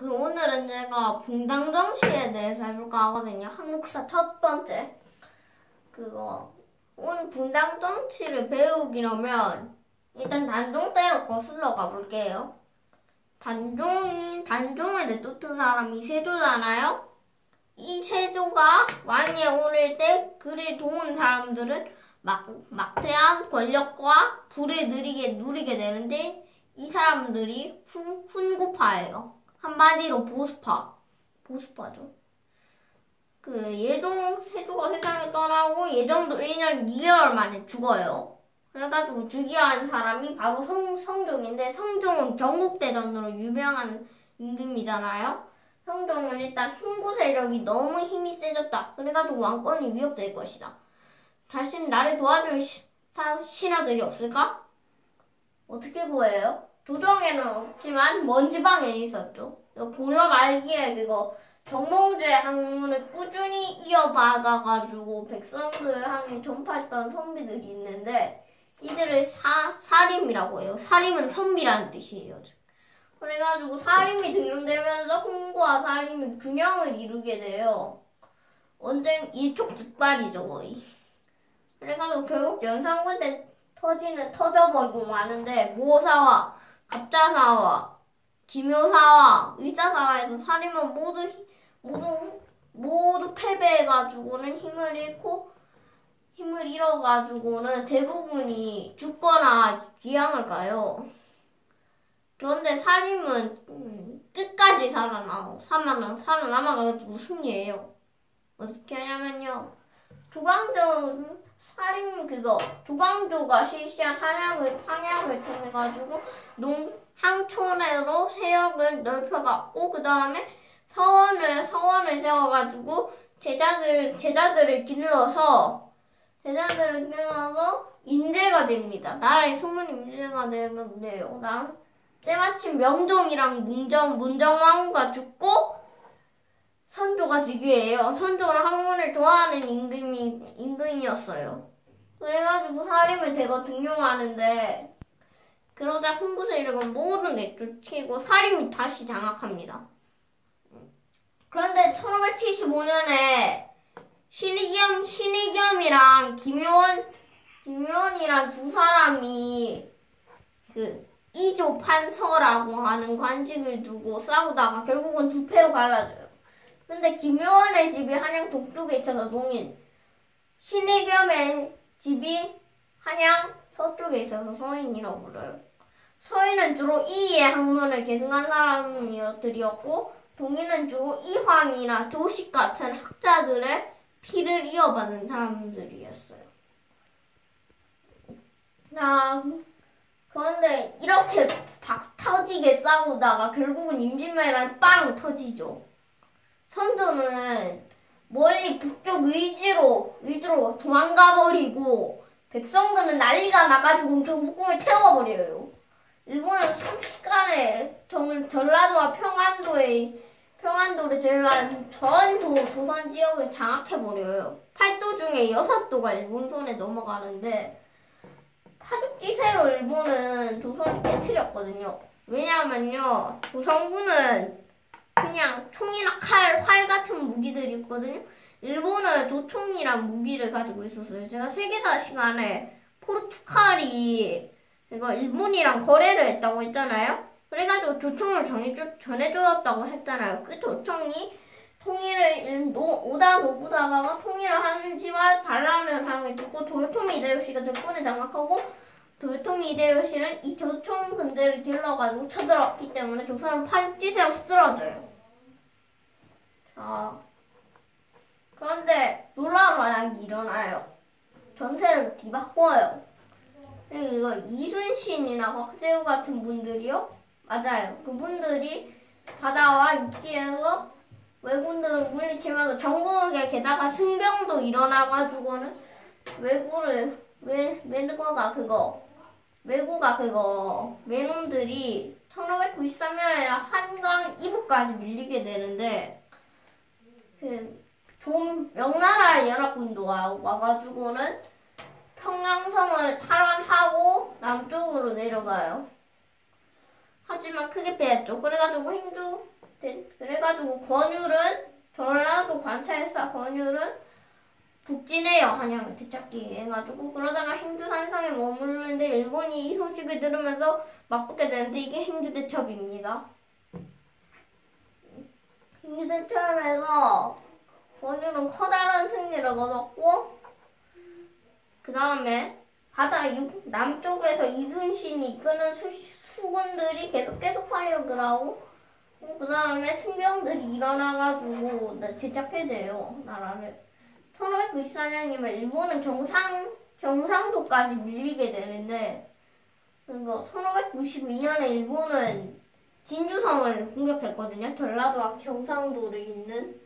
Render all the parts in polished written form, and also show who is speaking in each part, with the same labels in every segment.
Speaker 1: 오늘은 제가 붕당 정치에 대해서 해볼까 하거든요. 한국사 첫 번째. 오늘 붕당 정치를 배우기려면 일단 단종대로 거슬러 가볼게요. 단종에 내쫓은 사람이 세조잖아요? 이 세조가 왕위에 오를 때 그를 도운 사람들은 막대한 권력과 부를 누리게 되는데 이 사람들이 훈구파예요. 한마디로 보수파죠. 예종 세조가 세상을 떠나고 예종도 1년 2개월 만에 죽어요. 그래가지고 즉위한 사람이 바로 성종인데, 성종은 경국대전으로 유명한 임금이잖아요. 성종은 일단 흉구 세력이 너무 힘이 세졌다. 그래가지고 왕권이 위협될 것이다. 자신 나를 도와줄 신하들이 없을까? 어떻게 보여요? 조정에는 없지만 먼 지방에는 있었죠. 고려 말기에 정몽주의 학문을 꾸준히 이어받아가지고 백성들을 향해 전파했던 선비들이 있는데, 이들을 사림이라고 해요. 사림은 선비라는 뜻이에요. 그래가지고 사림이 등용되면서 훈구와 사림이 균형을 이루게 돼요. 언쟁 일촉즉발이죠, 거의. 그래가지고 결국 연산군 때 터져버리고 마는데, 모사와 갑자사와 기묘사와 의사사와에서 사림은 모두 패배해가지고는 힘을 잃어가지고는 대부분이 죽거나 귀향을 가요. 그런데 사림은 끝까지 살아남아가지고 승리해요. 어떻게 하냐면요. 조광조가 실시한 한양을 통해가지고 항촌으로 세력을 넓혀갔고, 그 다음에 서원을 세워가지고 제자들을 길러서 인재가 됩니다. 나라의 숨은 인재가 되는데요. 때마침 명종이랑 문정왕후가 죽고 선조가 즉위해요. 선조는 학문을 좋아하는 임금이었어요. 그래가지고 사림을 대거 등용하는데, 그러자 훈구 세력은 모두 내쫓기고 사림이 다시 장악합니다. 그런데 1575년에 신의겸이랑 김효원이랑 두 사람이 이조 판서라고 하는 관직을 두고 싸우다가 결국은 두 패로 갈라져요. 근데 김효원의 집이 한양 동쪽에 있어서 동인, 신의겸의 집이 한양 서쪽에 있어서 서인이라고 불러요. 서인은 주로 이의 학문을 계승한 사람들이었고, 동인은 주로 이황이나 조식 같은 학자들의 피를 이어받은 사람들이었어요. 그런데 이렇게 박 터지게 싸우다가 결국은 임진왜란이 빵 터지죠. 선조는 멀리 북쪽 의지로 도망가버리고, 백성들은 난리가 나가지고 경복궁을 태워버려요. 일본은 순식간에 전라도와 평안도를 제외한 전 조선 지역을 장악해버려요. 8도 중에 6도가 일본 손에 넘어가는데, 파죽지세로 일본은 조선을 깨트렸거든요. 왜냐하면요, 조선군은 그냥 총이나 활 같은 무기들이 있거든요. 일본은 조총이란 무기를 가지고 있었어요. 제가 세계사 시간에 포르투갈이 일본이랑 거래를 했다고 했잖아요. 그래가지고 조총을 전해주었다고 했잖아요. 그 조총이 오다 노부나가가 통일을 하는지와 반란을 당해주고 도요토미 히데요시가 정권을 장악하고, 도요토미 히데요시는 이 조총 군대를 길러가지고 쳐들어왔기 때문에 조선은 파죽지세로 쓰러져요. 그런데 놀라운 환란이 일어나요. 전세를 뒤바꿔요. 이거 이순신이나 곽재우 같은 분들이요? 맞아요. 그분들이 바다와 육지에서 왜군들을 물리치면서 전국에 게다가 승병도 일어나가지고는 외놈들이 1593년에 한강 이북까지 밀리게 되는데, 명나라 연합군도 와가지고는 평양성을 탈환하고 남쪽으로 내려가요. 하지만 크게 패했죠. 그래가지고 행주 그래가지고 권율은 전라도 관찰사 권율은 북진해요. 한양을 되찾기 해가지고 그러다가 행주산성에 머무르는데 일본이 이 소식을 들으면서 맞붙게 되는데 이게 행주대첩입니다. 행주대첩에서 권율은 커다란 승리를 얻었고 그 다음에 바다 남쪽에서 이순신이 이끄는 수군들이 계속 활약을 하고 그 다음에 승병들이 일어나가지고 되찾게 돼요. 나라를. 1594년이면 일본은 경상도까지 밀리게 되는데 그거 1592년에 일본은 진주성을 공격했거든요. 전라도와 경상도를 잇는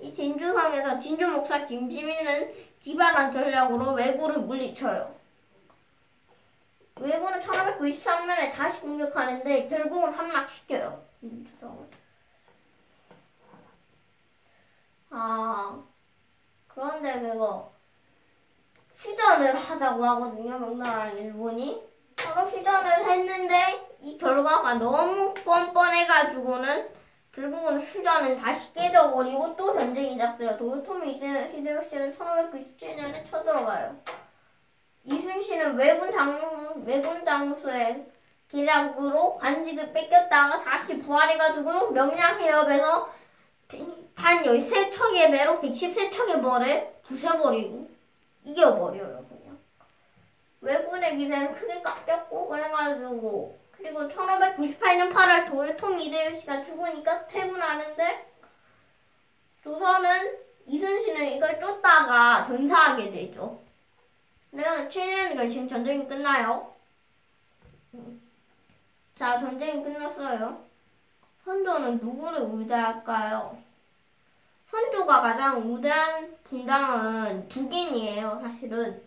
Speaker 1: 이 진주성에서 진주 목사 김지민은 기발한 전략으로 왜구를 물리쳐요. 왜구는 1593년에 다시 공격하는데 결국은 함락시켜요. 진주성을. 그런데 그거 휴전을 하자고 하거든요. 명나라랑 일본이. 서로 휴전을 했는데 이 결과가 너무 뻔뻔해가지고는 결국은 휴전은 다시 깨져버리고 또 전쟁이 시작돼요. 도요토미 히데요시는 1597년에 쳐들어가요. 이순신은 왜군 장수의 계략으로 관직을 뺏겼다가 다시 부활해가지고 명량해협에서 단 13척의 배로 113척의 벌을 부숴버리고 이겨버려요. 그냥. 왜군의 기세는 크게 깎였고 그래가지고 그리고 1598년 8월 도요토미 히데요시가 죽으니까 퇴군하는데 조선은 이순신은 이걸 쫓다가 전사하게 되죠. 그래서 7년이니까 지금 전쟁이 끝나요. 자, 전쟁이 끝났어요. 선조는 누구를 우대할까요? 선조가 가장 우대한 분당은 북인이에요. 사실은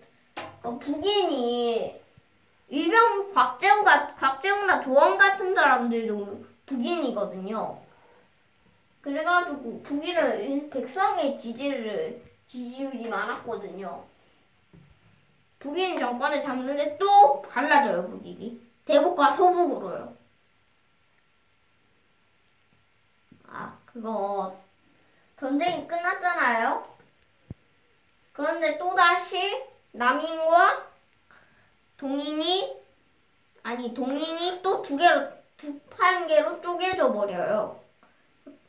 Speaker 1: 북인이 일병 곽재우나 조원 같은 사람들도 북인이거든요. 그래가지고 북인은 백성의 지지율이 많았거든요. 북인 정권을 잡는데 또 갈라져요. 북인이 대북과 소북으로요. 그거 전쟁이 끝났잖아요. 그런데 또다시 남인과 동인이 또 한 개로 쪼개져 버려요.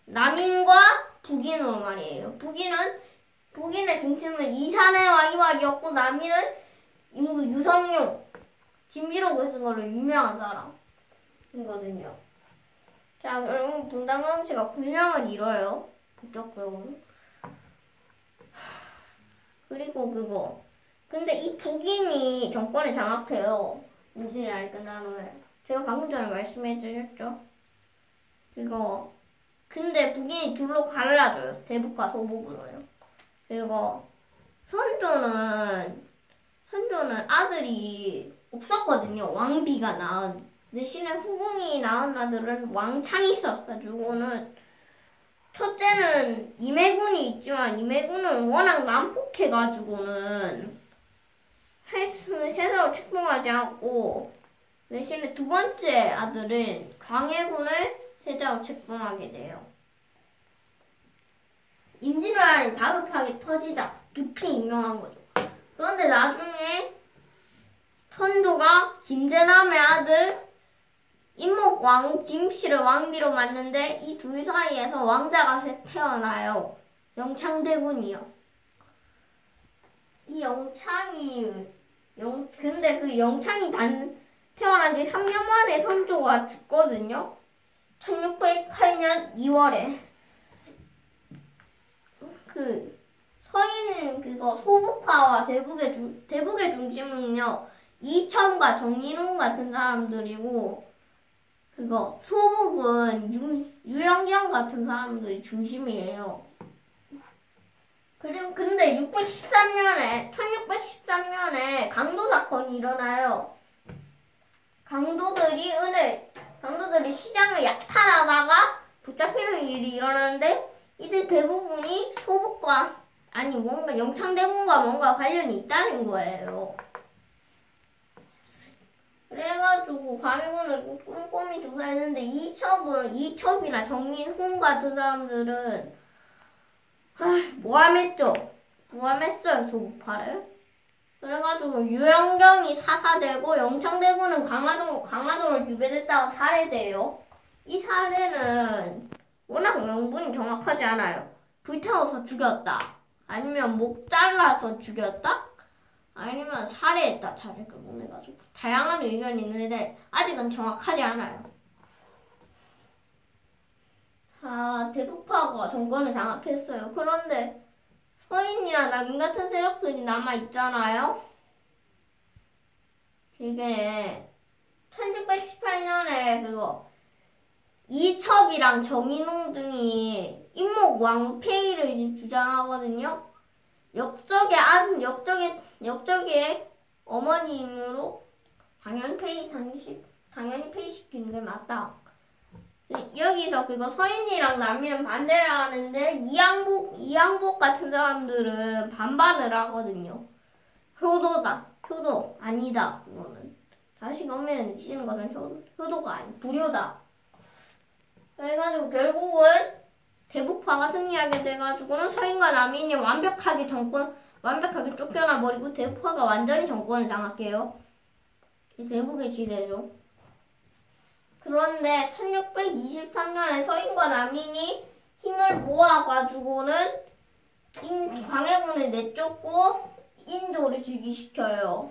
Speaker 1: 남인과 북인으로 말이에요. 북인의 중심은 이산해와 이왈이었고 남인은 유성룡, 진비록을 쓴 걸로 유명한 사람이거든요. 자, 그러면 분당 정치가 균형을 이뤄요. 본격적으로. 그리고 근데 이 북인이 정권을 장악해요. 임진왜란이 끝난 후에. 제가 방금 전에 말씀해 주셨죠? 근데 북인이 둘로 갈라져요. 대북과 소북으로요. 그리고 선조는 아들이 없었거든요. 왕비가 낳은. 대신에 후궁이 낳은 아들은 왕창이 있었가지고는 첫째는 임해군이 있지만 임해군은 워낙 난폭해가지고는 세사로 책봉하지 않고 대신에 두 번째 아들은 광해군을 세자로 책봉하게 돼요. 임진왜란이 다급하게 터지자 급히 임명한 거죠. 그런데 나중에 선조가 김제남의 아들 임목왕 김씨를 왕비로 맡는데 이 둘 사이에서 왕자가 태어나요. 영창대군이요. 이 근데 그 영창이 태어난 지 3년 만에 선조가 죽거든요. 1608년 2월에. 서인 소북파와 대북의 중심은요. 이첨과 정인홍 같은 사람들이고 소북은 유영경 같은 사람들이 중심이에요. 근데 1613년에 강도 사건이 일어나요. 강도들이 시장을 약탈하다가 붙잡히는 일이 일어나는데 이들 대부분이 뭔가 영창대군과 뭔가 관련이 있다는 거예요. 그래가지고 광해군을 꼼꼼히 조사했는데 이첩이나 정인홍 같은 사람들은 모함했죠. 모함했어요, 조국파를. 그래가지고 유영경이 사사되고 영창대군은 강화도를 유배됐다가 살해돼요. 이 살해는 워낙 명분이 정확하지 않아요. 불태워서 죽였다. 아니면 목 잘라서 죽였다. 아니면 살해했다. 차를 끌어내가지고 다양한 의견이 있는데 아직은 정확하지 않아요. 대북파가 정권을 장악했어요. 그런데 서인이나 남인 같은 세력들이 남아있잖아요. 이게 1618년에 이첩이랑 정인홍 등이 임목왕폐위를 주장하거든요. 역적의 어머님으로 당연히 폐위시키는 게 맞다. 여기서 서인이랑 남인은 반대를 하는데 이양복 같은 사람들은 반반을 하거든요. 효도 아니다. 이거는 다시 검열에 치는 것은 효도가 아니 불효다. 그래가지고 결국은 대북파가 승리하게 돼가지고는 서인과 남인이 완벽하게 쫓겨나 버리고 대북파가 완전히 정권을 장악해요. 이 대북의 지대죠. 그런데 1623년에 서인과 남인이 힘을 모아가지고는 광해군을 내쫓고 인조를 즉위시켜요.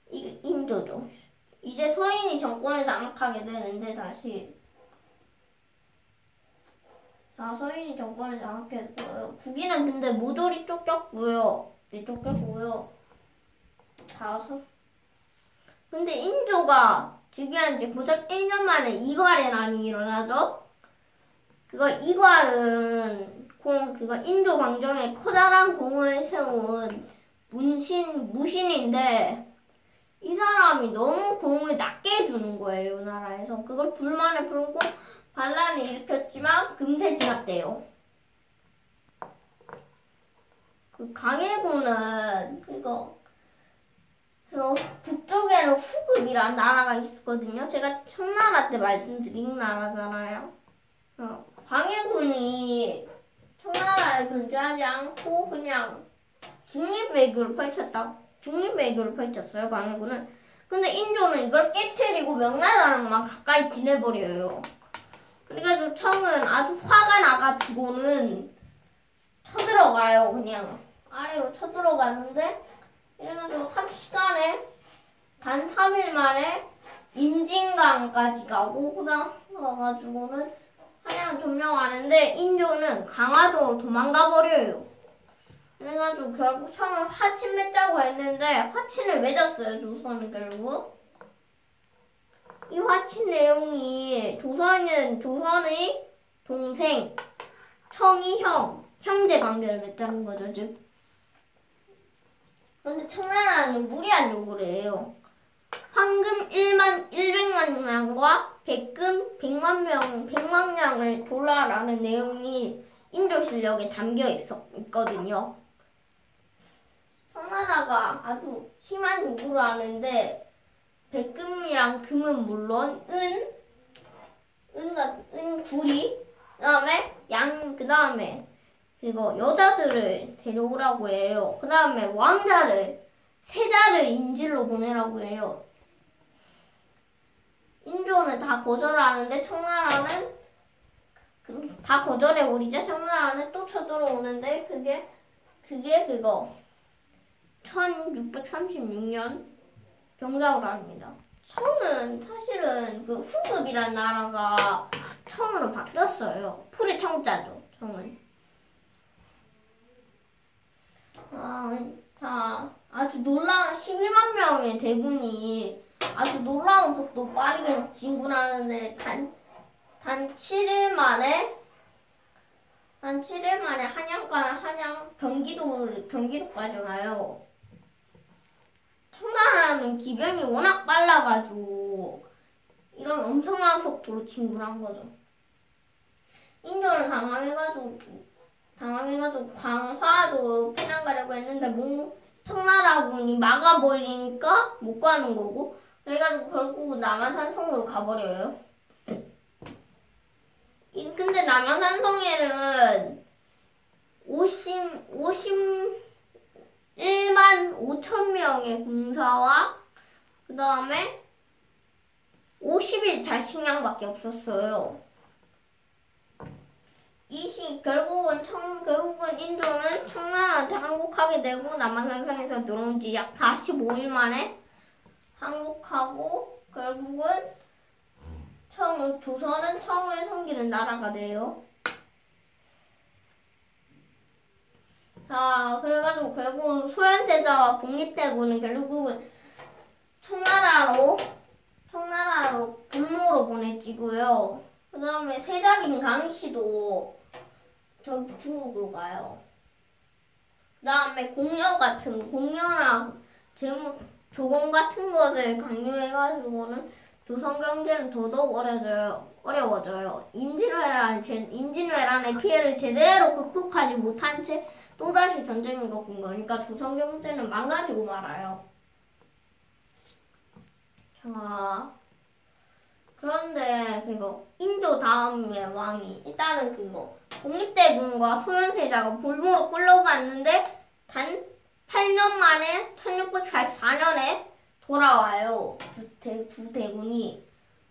Speaker 1: 이게 인조죠. 이제 서인이 정권을 장악하게 되는데 서인이 정권을 장악했어요. 북인은 근데 모조리 쫓겼고요. 근데 인조가 즉위한 지 고작 1년 만에 이괄해란이 일어나죠. 이괄은 인조 방정에 커다란 공을 세운 무신인데 이 사람이 너무 공을 낮게 해주는 거예요, 나라에서. 그걸 불만을 품고 반란을 일으켰지만 금세 진압돼요. 강해군은 북쪽에는 후급이라는 나라가 있었거든요. 제가 청나라 때 말씀드린 나라잖아요. 광해군이 청나라를 견제하지 않고 그냥 중립외교를 펼쳤어요, 광해군은. 근데 인조는 이걸 깨트리고 명나라랑만 가까이 지내버려요. 그러니까 청은 아주 화가 나가지고는 쳐들어가요. 그냥 아래로 쳐들어가는데 이래가지고 3시간에 단 3일 만에 임진강까지 가가지고는 한양을 점령하는데 인조는 강화도로 도망가 버려요. 그래가지고 결국 청은 화친 맺자고 했는데 화친을 맺었어요. 조선은 결국. 이 화친 내용이 조선의 동생 청이 형제 관계를 맺자는 거죠. 즉. 그런데 청나라는 무리한 요구를 해요. 황금 100만 명과 백금 100만 명을 돌라라는 내용이 인조 실력에 담겨 있거든요. 청나라가 아주 심한 요구를 하는데 백금이랑 금은 물론 구리, 그리고 여자들을 데려오라고 해요. 그 다음에 세자를 인질로 보내라고 해요. 인조는 다 거절하는데 청나라는 다 거절해버리자. 청나라는 또 쳐들어오는데 그게 1636년 병작을 합니다. 청은 사실은 후급이란 나라가 청으로 바뀌었어요. 풀의 청자죠, 청은. 아주 놀라운 12만 명의 대군이 아주 놀라운 속도 빠르게 진군하는데 단 7일 만에 경기도까지 와요. 청나라는 기병이 워낙 빨라가지고 이런 엄청난 속도로 진군한 거죠. 인조는 당황해가지고 광화도로 피난 가려고 했는데 청나라군이 막아버리니까 못 가는 거고, 그래가지고 결국 남한산성으로 가버려요. 근데 남한산성에는 51만 5천 명의 군사와 그 다음에 50일 자식량밖에 없었어요. 결국은 인조는 청나라한테 항복하게 되고 남한산성에서 들어온 지 약 45일 만에 항복하고 결국은 조선은 청을 섬기는 나라가 돼요. 자, 그래가지고 결국은 소현세자와 복립대군은 결국은 청나라로 불모로 보내지고요. 그 다음에 세자빈 강씨도 중국으로 가요. 그 다음에 공려나 조공 같은 것을 강요해가지고는 조선 경제는 더더욱 어려워져요. 임진왜란의 피해를 제대로 극복하지 못한 채 또다시 전쟁을 겪은 거니까 조선 경제는 망가지고 말아요. 자, 그런데 인조 다음의 왕이 일단은 복립대군과 소현세자가 불모로 끌려갔는데 단 8년 만에 1644년에 돌아와요. 두 대군이.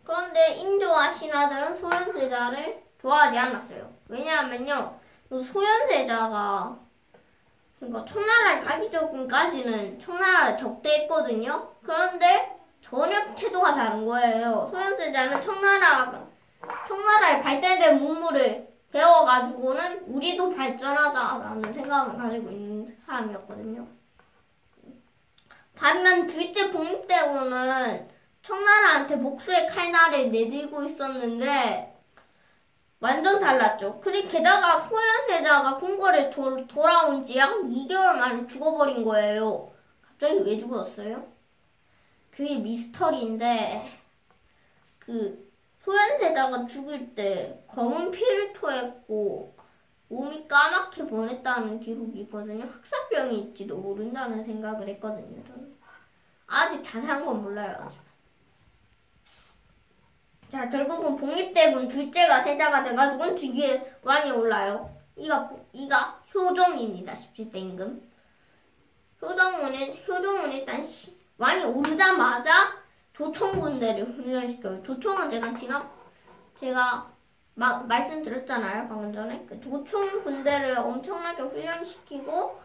Speaker 1: 그런데 인조와 신하들은 소현세자를 좋아하지 않았어요. 왜냐하면요, 소현세자가 청나라를 가기 전까지는 청나라를 적대했거든요. 그런데 전혀 태도가 다른 거예요. 소현세자는 청나라의 발달된 문물을 배워가지고는 우리도 발전하자라는 생각을 가지고 있는 사람이었거든요. 반면 둘째 복립대군은 청나라한테 복수의 칼날을 내들고 있었는데 완전 달랐죠. 게다가 소현세자가 궁궐에 돌아온 지 약 2개월 만에 죽어버린 거예요. 갑자기 왜 죽었어요? 그게 미스터리인데 소현세자가 죽을 때 검은 피를 토했고 몸이 까맣게 변했다는 기록이 있거든요. 흑사병이 있지도 모른다는 생각을 했거든요. 저는 아직 자세한 건 몰라요. 아직. 자, 결국은 복립대군 둘째가 세자가 돼가지고 뒤에 왕이 올라요. 이가 효종입니다. 17대 임금. 효종은 일단 왕이 오르자마자 조총군대를 훈련시켜요. 조총은 제가 말씀드렸잖아요. 방금 전에. 조총군대를 엄청나게 훈련시키고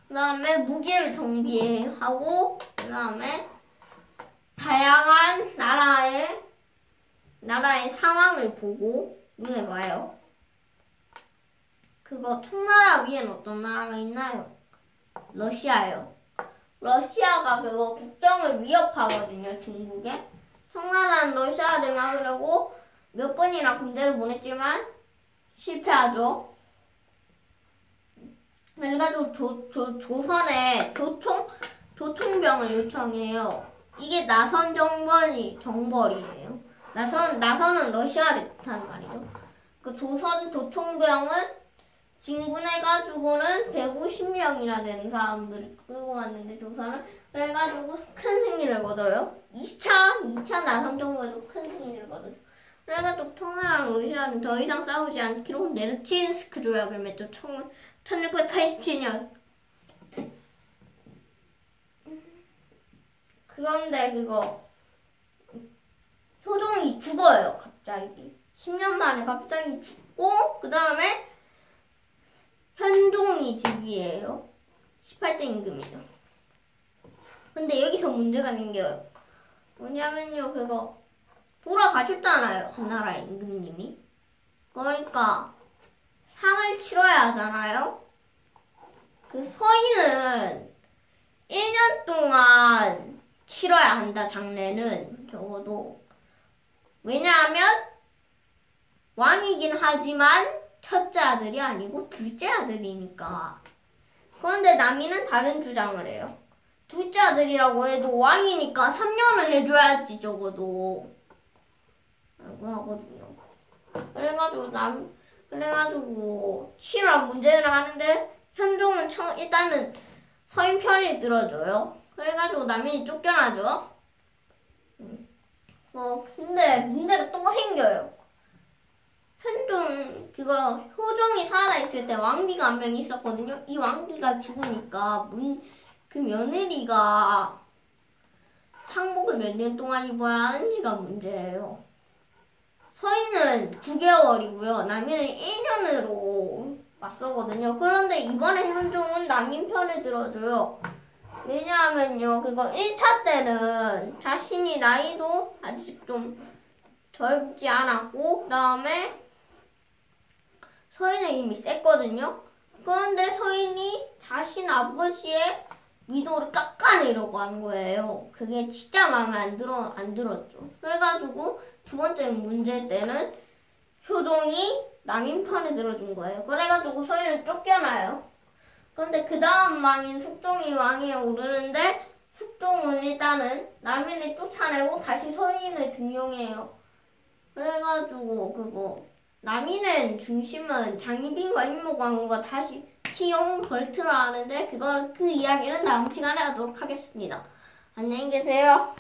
Speaker 1: 그 다음에 무기를 정비하고 그 다음에 다양한 나라의 상황을 보고 눈에 봐요. 청나라 위엔 어떤 나라가 있나요? 러시아요. 러시아가 국경을 위협하거든요. 중국에. 청나라는 러시아를 막으려고 몇 번이나 군대를 보냈지만 실패하죠. 그래가지고 조선에 조총병을 요청해요. 이게 나선 정벌이에요. 나선은 러시아를 뜻하는 말이죠. 조선 조총병은 진군해가지고는 150명이나 되는 사람들을 끌고 왔는데 조선은 그래가지고 큰 승리를 거둬요. 2차 나선 정벌에도 큰 승리를 거둬요. 그래가지고 청나라랑 러시아는 더 이상 싸우지 않기로 네르친스크 조약을 맺죠. 1687년. 그런데 효종이 죽어요. 갑자기 10년 만에 갑자기 죽고 그 다음에 현종이 즉위해요. 18대 임금이죠. 근데 여기서 문제가 생겨요. 뭐냐면요, 돌아가셨잖아요. 한나라의 임금님이. 그러니까 상을 치러야 하잖아요. 서인은 1년 동안 치러야 한다. 장례는 적어도. 왜냐하면 왕이긴 하지만 첫째 아들이 아니고 둘째 아들이니까. 그런데 남이는 다른 주장을 해요. 둘째 아들이라고 해도 왕이니까 3년을 해줘야지 적어도. 라고 하거든요. 그래가지고 치료한 문제를 하는데 현종은 일단은 서인 편을 들어줘요. 그래가지고 남인이 쫓겨나죠. 근데 문제가 또 생겨요. 효종이 살아있을 때 왕비가 한 명 있었거든요. 이 왕비가 죽으니까 그 며느리가 상복을 몇 년 동안 입어야 하는지가 문제예요. 서인은 9개월이고요. 남인은 1년으로 맞서거든요. 그런데 이번에 현종은 남인 편에 들어줘요. 왜냐하면요, 1차 때는 자신이 나이도 아직 좀 젊지 않았고, 그 다음에 서인의 힘이 셌거든요. 그런데 서인이 자신 아버지의 위도를 깎아내려고 한 거예요. 그게 진짜 마음에 안 들었죠. 그래가지고 두 번째 문제 때는 효종이 남인 편에 들어준 거예요. 그래가지고 서인은 쫓겨나요. 그런데 그 다음 왕인 숙종이 왕위에 오르는데 숙종은 일단은 남인을 쫓아내고 다시 서인을 등용해요. 그래가지고 남인은 중심은 장희빈과 임목왕후가 다시 티용 벌트라 하는데 그 이야기는 다음 시간에 하도록 하겠습니다. 안녕히 계세요.